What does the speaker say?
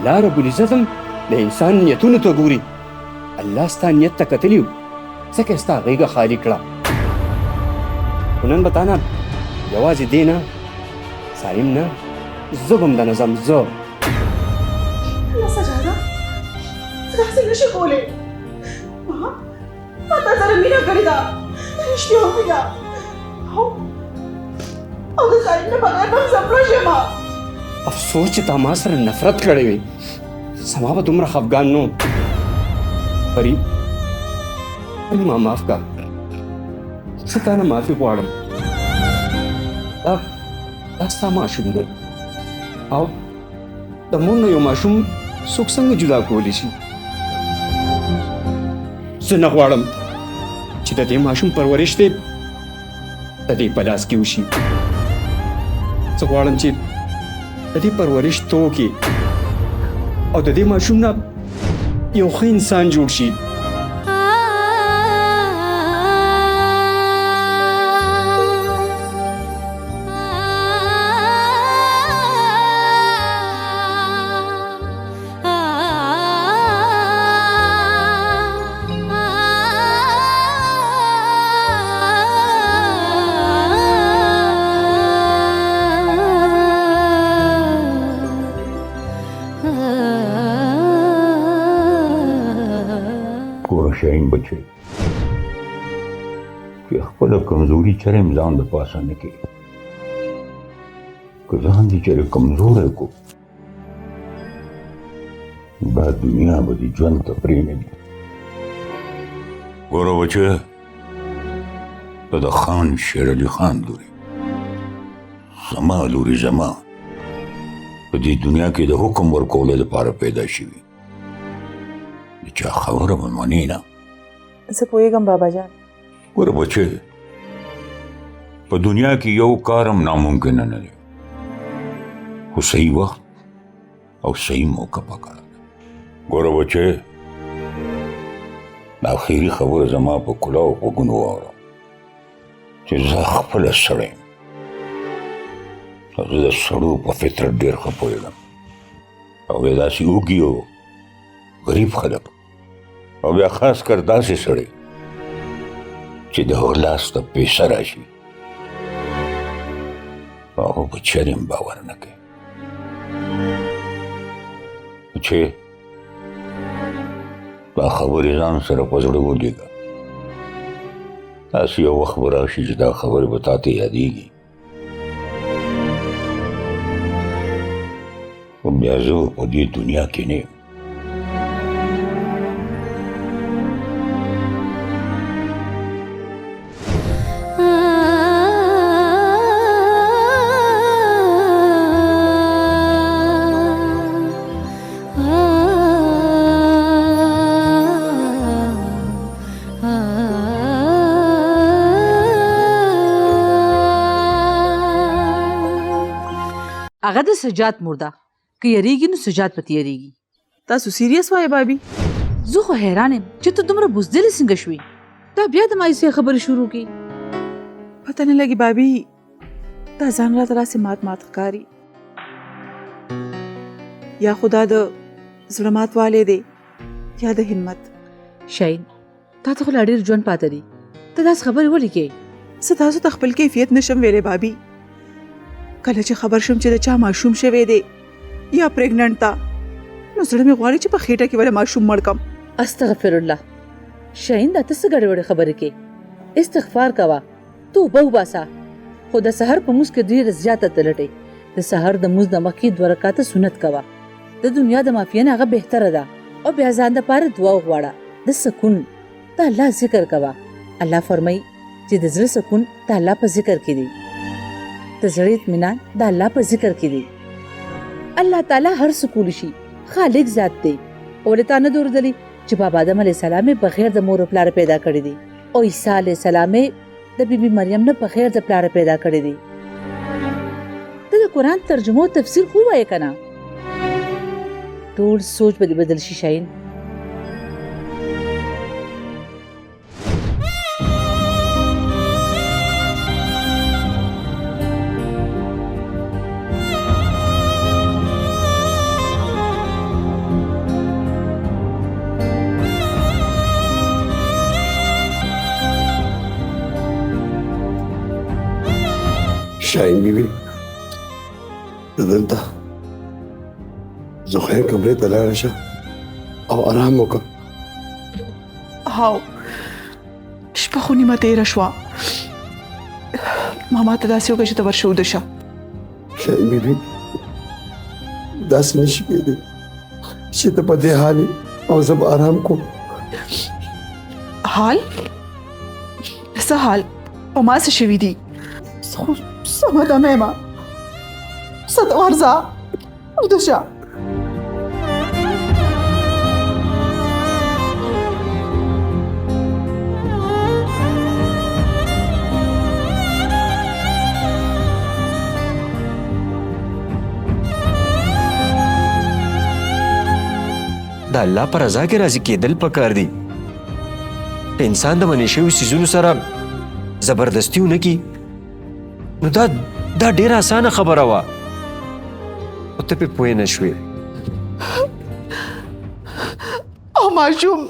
الله رب العزت د انسان نیتونو ته ګوري. الله ستا نیت ته کتلی و ځکه یې ستا غېږه خالي کړه. خو نن به تا نه یوازې دې نه سالم نه زه به هم د نظم زه الله سجاده ته داسې نشي کولی. ما تا سره مینه کړې ده، رښتیا مینه، او د سالم نه بغیر به زه مړه شم. افسوس چې تا ما سره نفرت کړی وي، زما به دومره خفګان نه و. پري ما معاف کړه، زه تا نه معافي غواړم. دا ستا ماشوم دی او د مور نه یو ماشوم څوک څنګه جدا کولی شي؟ زه نه غواړم چې د دې ماشوم پرورش دی د دې په لاس کې وشي. زه غواړم چې د دې پرورش ته وکړي او د دې ماشوم نه یو ښه انسان جوړ شي. شاهین بچی چې خپله کمزوري چرم ځان د پاسه نه کوي. که ځان دې چېرې کمزوری کو دا دنیا به دې ژوند ته پرېنږدي. ګوره بچی، ته د خان شیر علي خان لورې، زما لورې زما په دې دنیا کې د حکم ورکولو لپاره پیدا شوي. د چا خبره به منې نه. زه پوهېږم بابا جان. ګوره بچی، په دنیا کې یو کار هم ناممکنه نه دی، خو صحیح وخت او صحیح موقع پکار ده. ګوره بچی، دا اخري خبره زما په کلاو غوږونو واوره چې زه خپله سړی یم او زه د سړو په فطرت ډېر ښه پوهېږم او بیا داسې اوږي او غریب خلک او بیا خاص کر داسې سړی چې د هغه لاس ته پیسه راشي هغه په چرې هم باور نه کوي. چې دا خبرې ځان سره په زړه ولېږه، داسې یو وخت به راشي چې دا خبرې به تا ته یادېږي، خو بیا زه په دې دنیا کې نه یم. هغه د سجاد مرده که یریږي نو سجاد پتی یریږي. تاسو سیریس وای بابي؟ زه خو حیران یم چې ته دومره بزدلې څنګه شوې؟ دا بیا د مایوسۍ خبرې شروع کړي. پته نه لګي بابي، دا ځان راته راسې مات مات ښکاري، یا خدا د زړه ماتوالی دی یا د همت. شاهین، تا ته خو لا ډېر ژوند پاته دی، ته داسې خبرې ولې کوې؟ زه تاسو ته خپل کیفیت نشم ویلی بابي. کله چې خبر شم چې د چا ماشوم شوی دی یا پریګننټ ده نو زړه مې غواړي چې په خېټه کې ولې ماشوم مړ کړم. استغفر الله. شاهین، دا ته څه ګډوډې خبرې کوې؟ استغفار کوه، توبه وباسه. خو د سحر په مونځ کې ډېره زیاته ته لټې. د سحر د مونځ نه مخکې 2 رکعته سنت کوه. د دنیا د معافیې نه هغه بهتره ده. او بیا ځان دپاره دعا وغواړه د سکون. د الله ذکر کوه. الله فرمایي چې د زړه سکون د الله په ذکر کې دی، د زړه اطمینان د الله په ذکر کې دی. الله تعالی هر څه کولی شي، خالق ذات دی. ولې تا نه دوردلی چې بابا آدم علیه السلام بغیر د مور او پلار پیدا کړی دی او عیسی علیه السلام د بیبي مریم نه بغیر د پلار پیدا کړی دی. ته د قرآن ترجمه او تفسیر خو وایې که نه؟ ټول سوچ به دې بدل شي شاهین. شاهین بیبي دلته زخیر کمرې ته لاړه شه او آرام وکړه. هاو شپه خو نیمه تېره شوه، ما ته داسې وکړه چې ته ورشه وده شه. شاهین بیبي داسې نشي کېدی چې ته په دې حال یې او زه به آرام کوم. حال؟ څه حال؟ په ما څه شوي دي؟ خو سمه ده مېمه، څه ته ورځه وده شه. د الله په رضا کې راضي کېدل پکار دي. که انسان د منې شوي څیزونو سره زبردستي ونه کړي نو دا ډېره اسانه خبره وه، خو ته پرې پوه نه شوې. او ماشوم